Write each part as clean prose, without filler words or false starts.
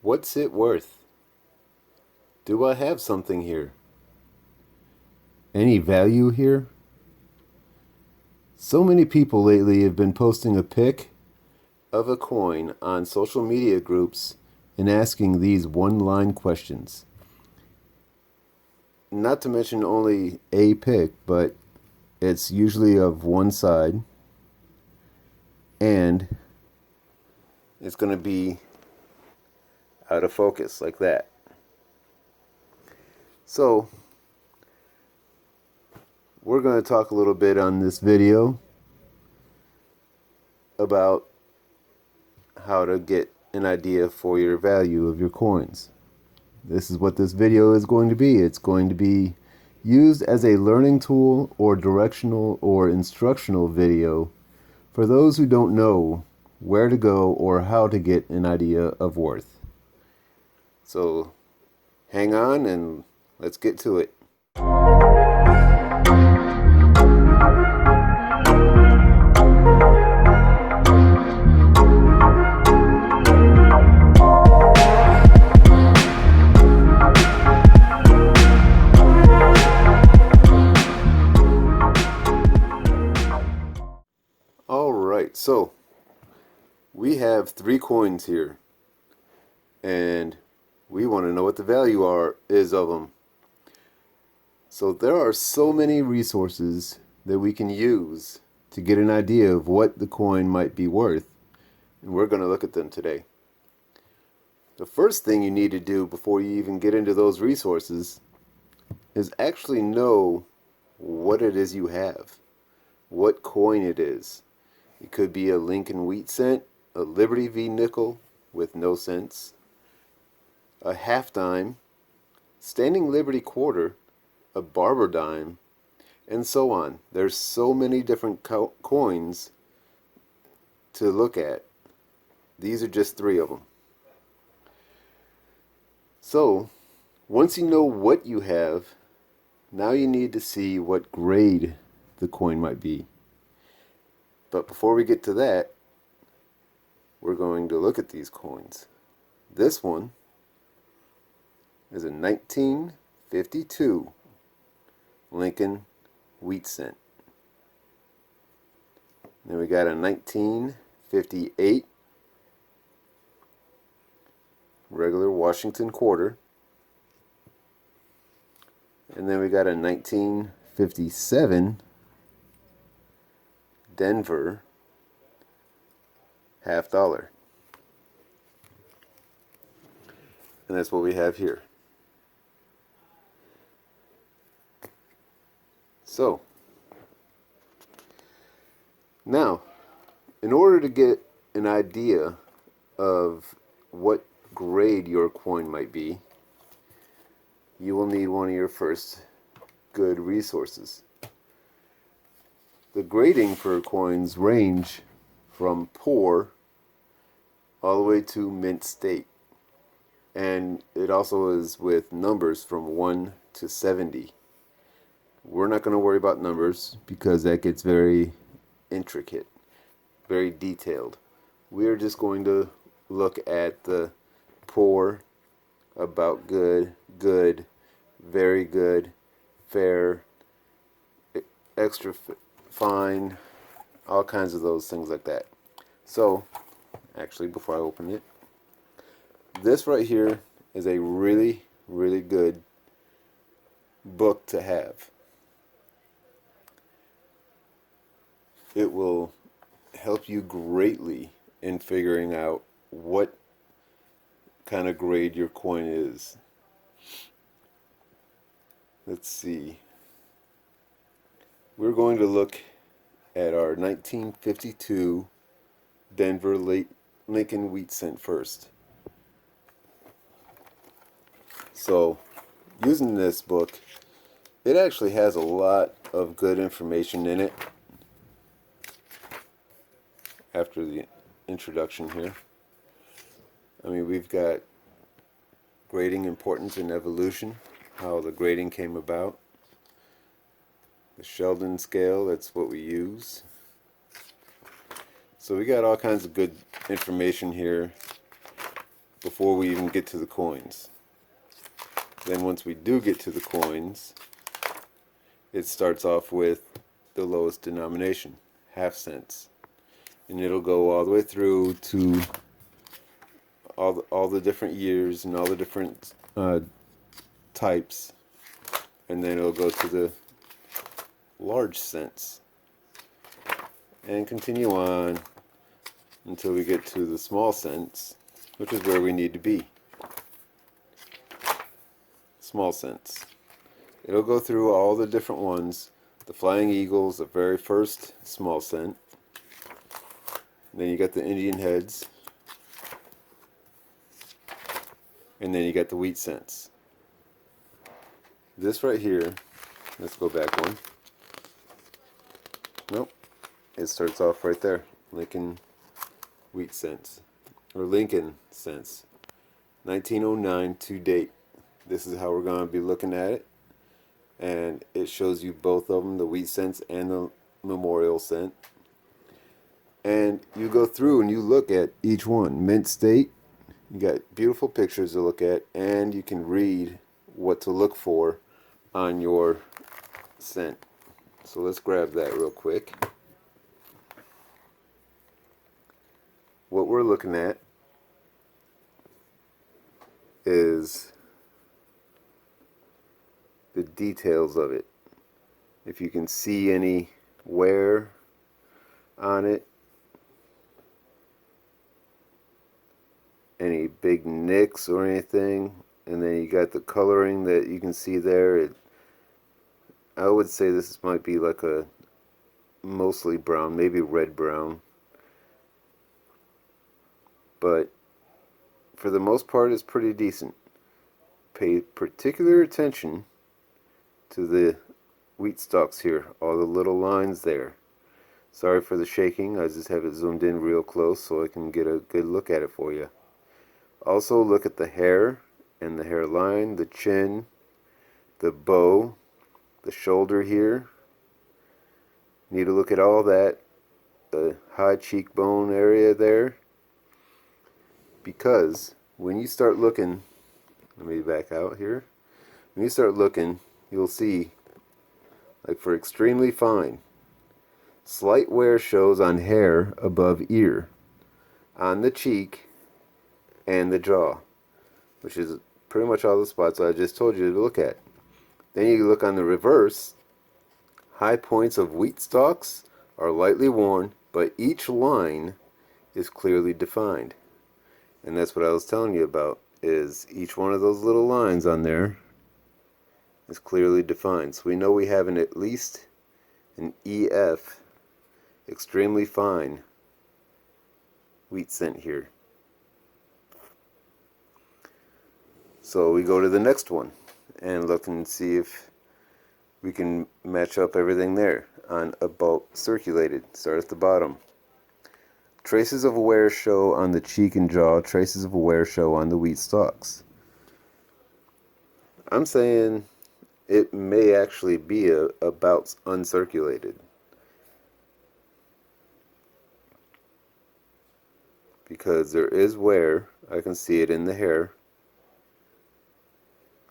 What's it worth? Do I have something here? Any value here? So many people lately have been posting a pic of a coin on social media groups and asking these one-line questions. Not to mention only a pic, but it's usually of one side and it's going to be out of focus like that. So, we're going to talk a little bit on this video about how to get an idea for your value of your coins. This is what this video is going to be. It's going to be used as a learning tool or directional or instructional video for those who don't know where to go or how to get an idea of worth. So hang on and let's get to it. Alright, so we have 3 coins here and we want to know what the value is of them. So there are so many resources that we can use to get an idea of what the coin might be worth, and we're going to look at them today. The first thing you need to do before you even get into those resources is actually know what it is you have, what coin it is. It could be a Lincoln Wheat Cent, a Liberty V nickel with no cents, a half dime, Standing Liberty quarter, a Barber dime, and so on. There's so many different coins to look at. These are just 3 of them. So, once you know what you have, now you need to see what grade the coin might be. But before we get to that, we're going to look at these coins. This one is a 1952 Lincoln Wheat Cent. Then we got a 1958 regular Washington quarter. And then we got a 1957 Denver half dollar. And that's what we have here. So, now, in order to get an idea of what grade your coin might be, you will need one of your first good resources. The grading for coins range from poor all the way to mint state. And it also is with numbers from 1 to 70. We're not going to worry about numbers because that gets very intricate, very detailed. We are just going to look at the poor, about good, good, very good, fair, extra fine, all kinds of those things like that. So, actually, before I open it, this right here is a really, really good book to have. It will help you greatly in figuring out what kind of grade your coin is. Let's see. We're going to look at our 1952 Denver Lincoln Wheat Cent first. So, using this book, it actually has a lot of good information in it. After the introduction here, I mean, we've got grading importance and evolution, how the grading came about, the Sheldon scale, that's what we use. So we got all kinds of good information here before we even get to the coins. Then once we do get to the coins, it starts off with the lowest denomination, half cents. And it'll go all the way through to all the different years and all the different types. And then it'll go to the large cents. And continue on until we get to the small cents, which is where we need to be. Small cents. It'll go through all the different ones. The Flying Eagles, the very first small cent. And then you got the Indian heads. And then you got the wheat cents. This right here, let's go back one. Nope. It starts off right there. Lincoln wheat cents. Or Lincoln cents. 1909 to date. This is how we're going to be looking at it. And it shows you both of them, the wheat cents and the memorial cent. And you go through and you look at each one. Mint state. You got beautiful pictures to look at. And you can read what to look for on your cent. So let's grab that real quick. What we're looking at is the details of it. If you can see any wear on it, any big nicks or anything, and then you got the coloring that you can see there. I would say this might be like a mostly brown, maybe red brown, but for the most part it's pretty decent. Pay particular attention to the wheat stalks here, all the little lines there. Sorry for the shaking, I just have it zoomed in real close so I can get a good look at it for you. Also look at the hair and the hairline, the chin, the bow, the shoulder here. Need to look at all that, the high cheekbone area there, because when you start looking, let me back out here, when you start looking, you'll see, like for extremely fine, slight wear shows on hair above ear, on the cheek, and the jaw, which is pretty much all the spots I just told you to look at. Then you look on the reverse. High points of wheat stalks are lightly worn, but each line is clearly defined. And that's what I was telling you about, is each one of those little lines on there is clearly defined. So we know we have at least an EF, extremely fine wheat cent here. So we go to the next one and look and see if we can match up everything there on about circulated. Start at the bottom. Traces of wear show on the cheek and jaw. Traces of wear show on the wheat stalks. I'm saying it may actually be about uncirculated, because there is wear. I can see it in the hair.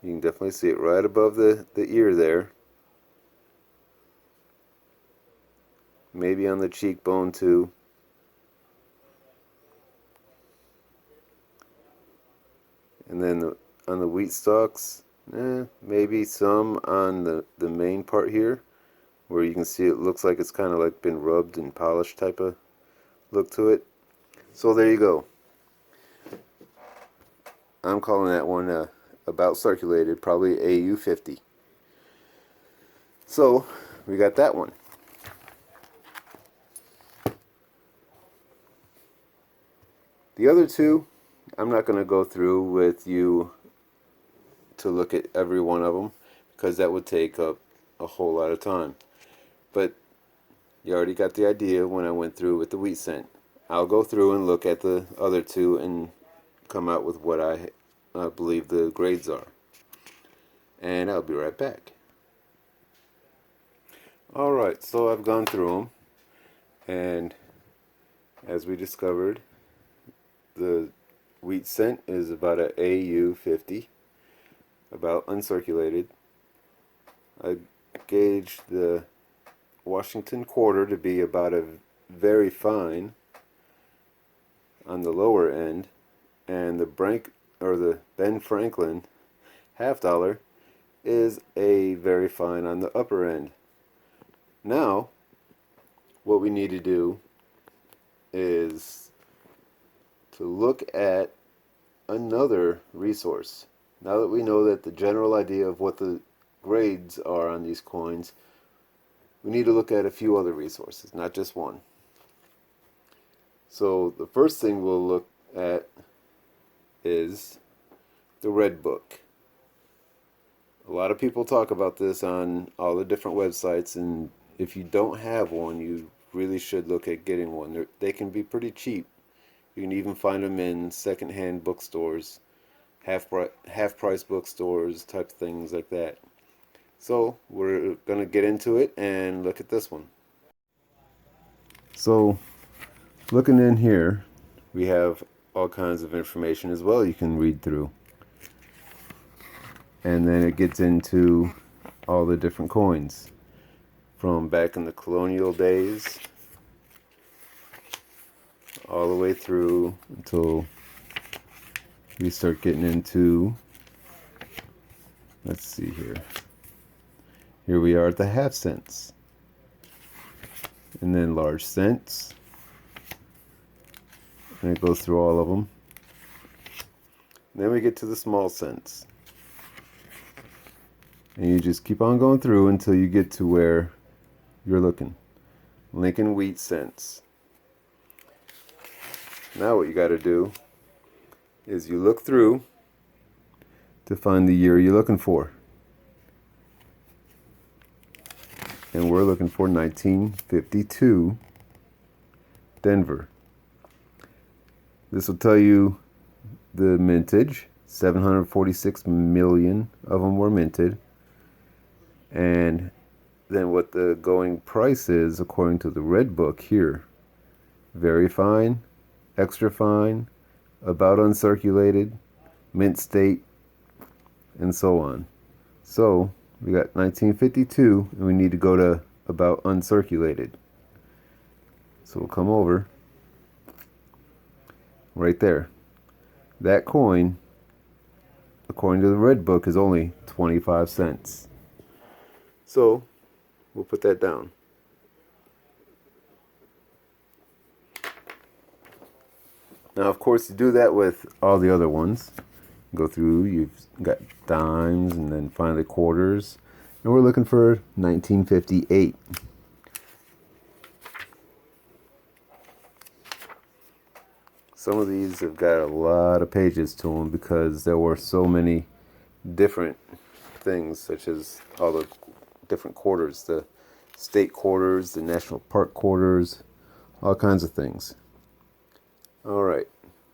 You can definitely see it right above the ear there. Maybe on the cheekbone too. And then on the wheat stalks, maybe some on the main part here, where you can see it looks like it's kind of like been rubbed and polished type of look to it. So there you go. I'm calling that one about circulated, probably AU50. So we got that one. The other two, I'm not going to go through with you to look at every one of them, because that would take up a whole lot of time. But you already got the idea when I went through with the wheat cent. I'll go through and look at the other two and come out with what I believe the grades are. And I'll be right back. Alright, so I've gone through them, and as we discovered, the wheat cent is about a AU50, about uncirculated. I gauged the Washington quarter to be about a very fine on the lower end, and the Ben Franklin half dollar is a very fine on the upper end. Now, what we need to do is to look at another resource. Now that we know that the general idea of what the grades are on these coins, we need to look at a few other resources, not just one. So the first thing we'll look at is the Red Book. A lot of people talk about this on all the different websites, and if you don't have one, you really should look at getting one. They can be pretty cheap. You can even find them in secondhand bookstores, half price bookstores, type things like that. So we're going to get into it and look at this one. So looking in here, we have all kinds of information as well you can read through. And then it gets into all the different coins from back in the colonial days all the way through until we start getting into, let's see here. Here we are at the half cents. And then large cents. And it goes through all of them. Then we get to the small cents. And you just keep on going through until you get to where you're looking. Lincoln wheat cents. Now what you got to do is you look through to find the year you're looking for. And we're looking for 1952 Denver. This will tell you the mintage. 746 million of them were minted. And then what the going price is according to the Red Book here. Very fine, extra fine, about uncirculated, mint state, and so on. So we got 1952, and we need to go to about uncirculated. So we'll come over right there. That coin, according to the Red Book, is only 25 cents. So we'll put that down. Now, of course, you do that with all the other ones. Go through, you've got dimes and then finally quarters. And we're looking for 1958. Some of these have got a lot of pages to them because there were so many different things, such as all the different quarters, the state quarters, the national park quarters, all kinds of things. All right,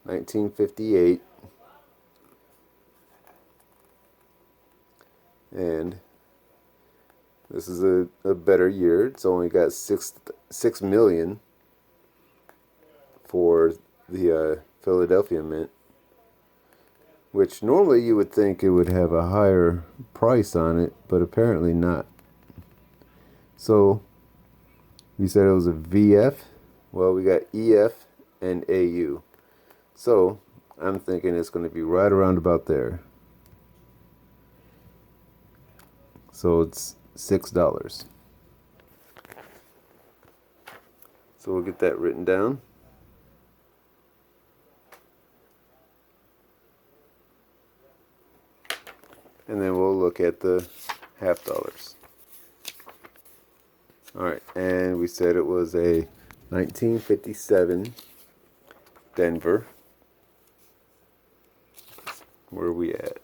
1958. And this is a better year. It's only got 6 million for the Philadelphia Mint, which normally you would think it would have a higher price on it, but apparently not. So we said it was a VF. Well, we got EF and AU. So I'm thinking it's going to be right around about there. So it's $6. So we'll get that written down. And then we'll look at the half dollars. Alright, and we said it was a 1957 Denver. Where are we at?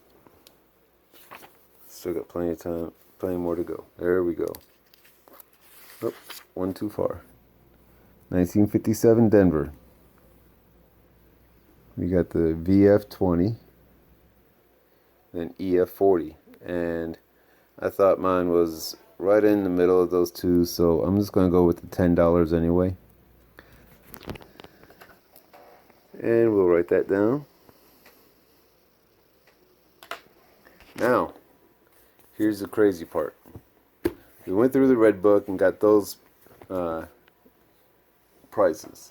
Still got plenty of time, plenty more to go. There we go. Oh, one too far. 1957 Denver. We got the VF20, then EF40, and I thought mine was right in the middle of those two, so I'm just going to go with the $10 anyway. And we'll write that down. Now, here's the crazy part. We went through the red book and got those prices.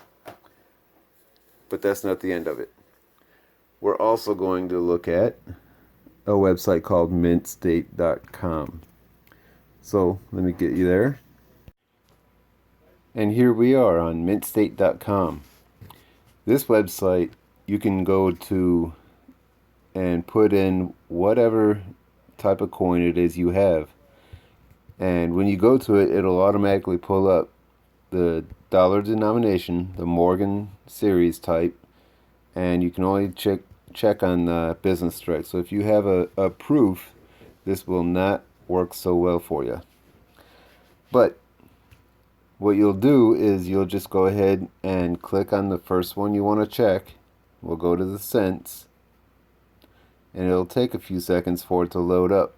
But that's not the end of it. We're also going to look at a website called mintstate.com. So let me get you there. And here we are on mintstate.com. This website you can go to and put in whatever type of coin it is you have. And when you go to it, it'll automatically pull up the dollar denomination, the Morgan series type, and you can only check on the business direct. So if you have a proof, this will not work so well for you. But what you'll do is you'll just go ahead and click on the first one you want to check. We'll go to the cents, and it'll take a few seconds for it to load up.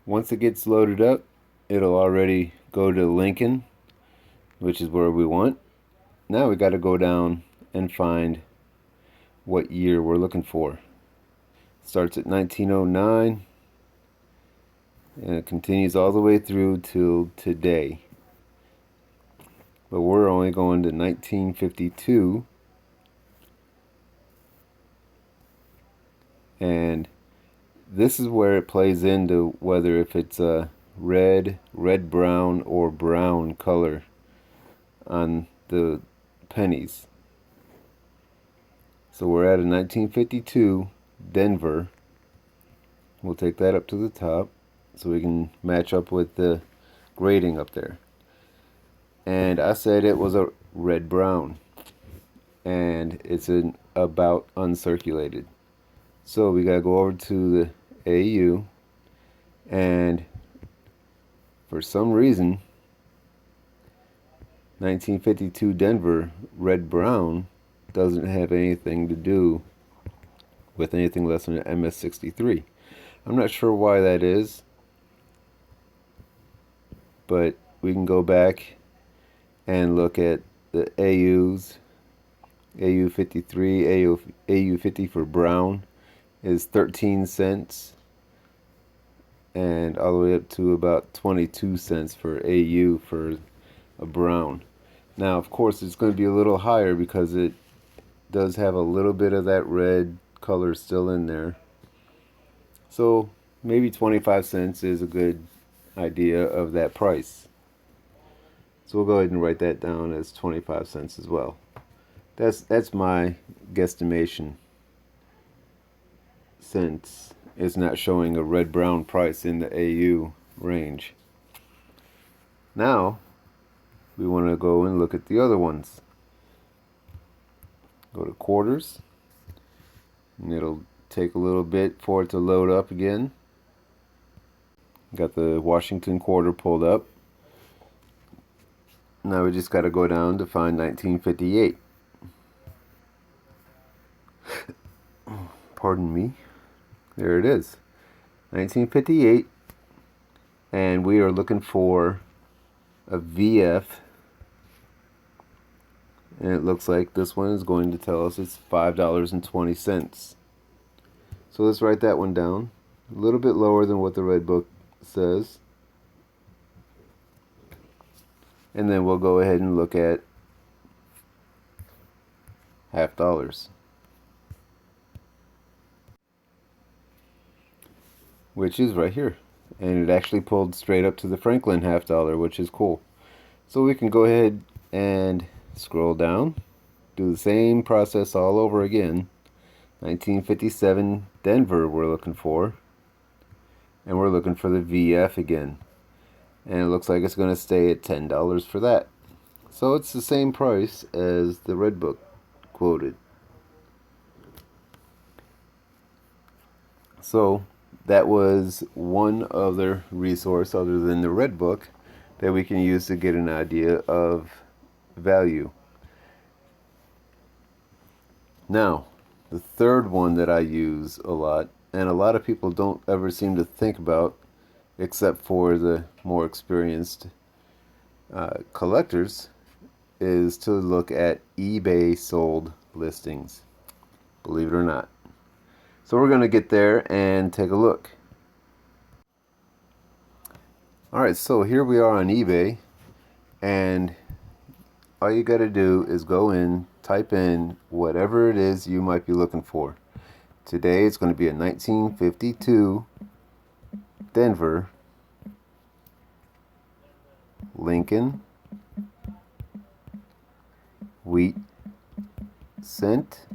Once it gets loaded up, it'll already go to Lincoln, which is where we want. Now we got to go down and find what year we're looking for. It starts at 1909 and it continues all the way through till today. But we're only going to 1952, and this is where it plays into whether if it's a red, brown, or brown color on the pennies. So we're at a 1952 Denver. We'll take that up to the top so we can match up with the grading up there. And I said it was a red brown, and it's an about uncirculated. So we gotta go over to the AU, and for some reason 1952 Denver red brown doesn't have anything to do with anything less than an MS63. I'm not sure why that is, but we can go back and look at the AUs. AU53, AU50 for brown is 13 cents, and all the way up to about 22 cents for AU for a brown. Now, of course, it's going to be a little higher because it does have a little bit of that red color still in there. So maybe 25 cents is a good idea of that price. So we'll go ahead and write that down as 25 cents as well. That's my guesstimation, since it's not showing a red-brown price in the AU range. Now we want to go and look at the other ones. Go to quarters, and it'll take a little bit for it to load up again. Got the Washington quarter pulled up. Now we just got to go down to find 1958. Pardon me. There it is. 1958. And we are looking for a VF. And it looks like this one is going to tell us it's $5.20. So let's write that one down. A little bit lower than what the red book says. And then we'll go ahead and look at half dollars, which is right here. And it actually pulled straight up to the Franklin half dollar, which is cool. So we can go ahead and scroll down, do the same process all over again. 1957 Denver we're looking for, and we're looking for the VF again, and it looks like it's going to stay at $10 for that. So it's the same price as the red book quoted. So that was one other resource other than the red book that we can use to get an idea of value. Now, the third one that I use a lot, and a lot of people don't ever seem to think about, except for the more experienced collectors, is to look at eBay sold listings. Believe it or not. So we're going to get there and take a look. Alright, so here we are on eBay, and all you got to do is go in, type in whatever it is you might be looking for. Today it's going to be a 1952 Denver Lincoln wheat cent,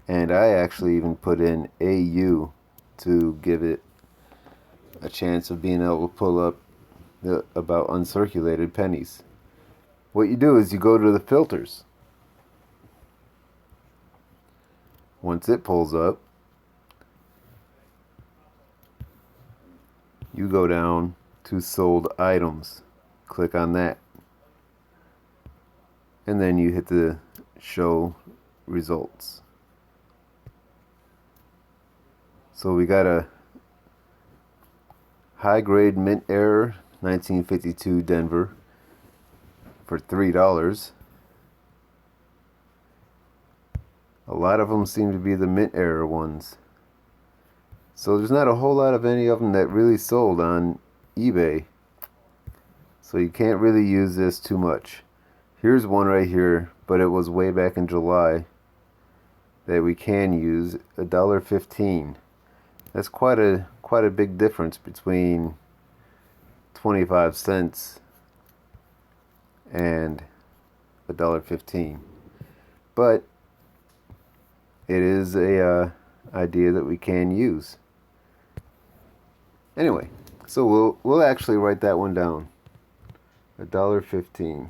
and I actually even put in AU to give it a chance of being able to pull up about uncirculated pennies. What you do is you go to the filters. Once it pulls up, you go down to sold items. Click on that. And then you hit the show results. So we got a high grade mint error 1952 Denver for $3. A lot of them seem to be the mint error ones. So there's not a whole lot of any of them that really sold on eBay. So you can't really use this too much. Here's one right here, but it was way back in July that we can use, $1.15. That's quite a big difference between 25 cents and $1.15. But it is a idea that we can use. Anyway, so we'll actually write that one down. $1.15.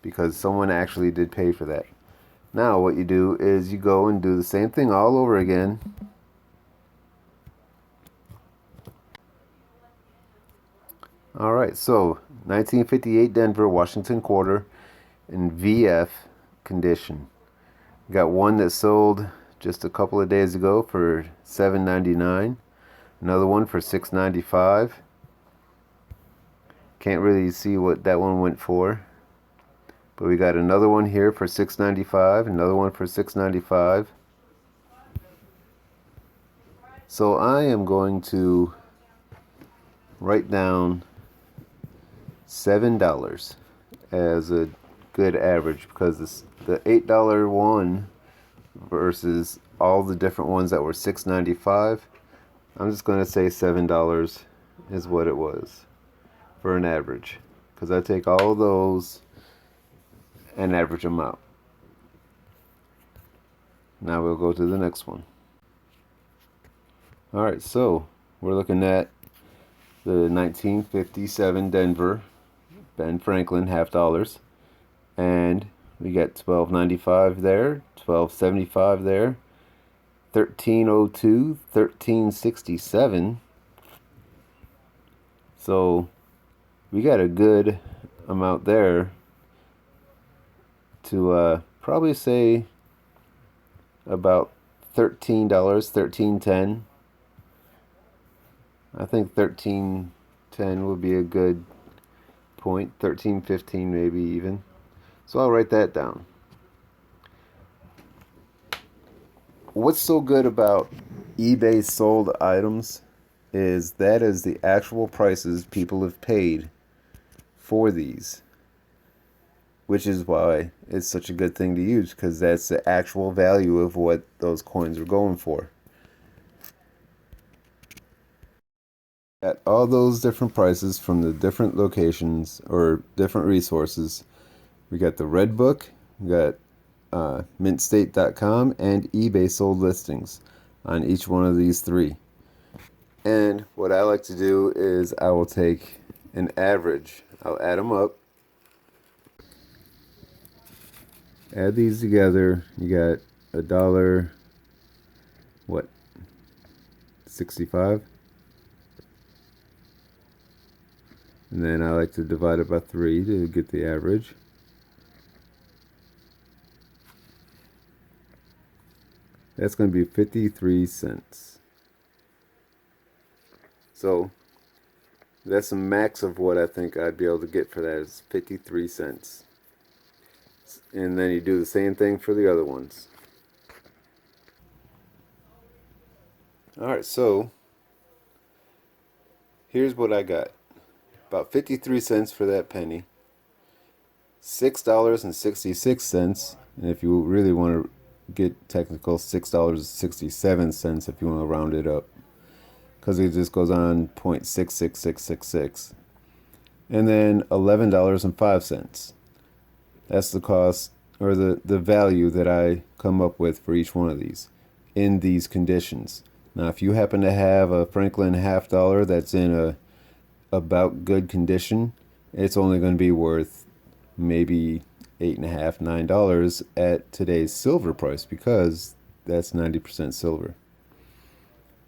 Because someone actually did pay for that. Now what you do is you go and do the same thing all over again. Alright, so 1958 Denver Washington quarter in VF condition. Got one that sold just a couple of days ago for $7.99. Another one for $6.95. Can't really see what that one went for. But we got another one here for $6.95, another one for $6.95. So I am going to write down $7 as a good average, because the $8 one versus all the different ones that were $6.95, I'm just going to say $7 is what it was for an average, because I take all of those and average them out. Now we'll go to the next one. Alright, so we're looking at the 1957 Denver Ben Franklin half dollars, and we got $12.95 there, $12.75 there, $13.02, $13.67. So we got a good amount there to probably say about $13, $13.10. I think $13.10 would be a good point. $13.15 maybe even. So I'll write that down. What's so good about eBay sold items is that is the actual prices people have paid for these, which is why it's such a good thing to use, because that's the actual value of what those coins are going for. At all those different prices from the different locations or different resources, we got the Red Book, we got mintstate.com, and eBay sold listings on each one of these three. And what I like to do is I will take an average, I'll add them up, add these together. You got $1, what, 65? And then I like to divide it by 3 to get the average. That's going to be 53 cents. So that's the max of what I think I'd be able to get for that, is 53 cents. And then you do the same thing for the other ones. Alright, so here's what I got. About 53 cents for that penny. $6.66, and if you really want to get technical, $6.67 if you want to round it up, because it just goes on 0.66666. And then $11.05. That's the cost, or the value that I come up with for each one of these in these conditions. Now, if you happen to have a Franklin half dollar that's in a about good condition, it's only going to be worth maybe $8.50, $9 at today's silver price, because that's 90% silver.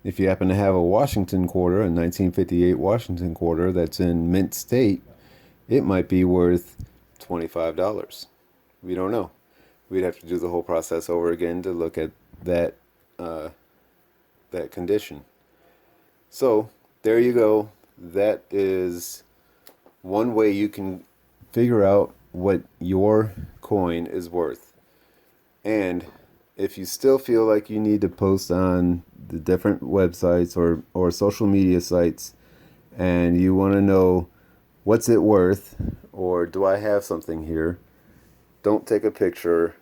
If you happen to have a Washington quarter, a 1958 Washington quarter that's in mint state, it might be worth $25. We don't know. We'd have to do the whole process over again to look at that that condition. So there you go. That is one way you can figure out what your coin is worth. And if you still feel like you need to post on the different websites or social media sites, and you want to know what's it worth, or do I have something here, don't take a picture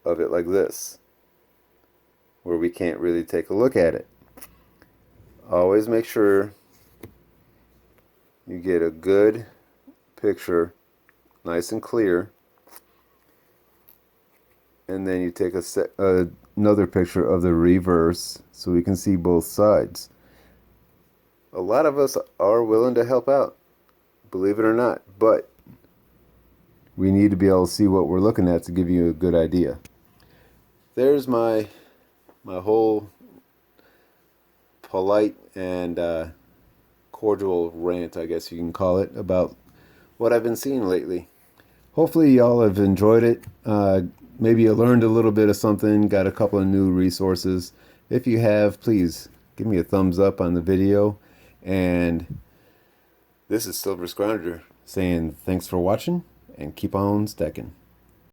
of it like this, where we can't really take a look at it. Always make sure you get a good picture, nice and clear, and then you take another picture of the reverse so we can see both sides. A lot of us are willing to help out, believe it or not, but we need to be able to see what we're looking at to give you a good idea. There's my whole polite and cordial rant, I guess you can call it, about what I've been seeing lately. Hopefully y'all have enjoyed it. Maybe you learned a little bit of something, got a couple of new resources. If you have, please give me a thumbs up on the video. And this is Silver Scrounger saying thanks for watching and keep on stacking.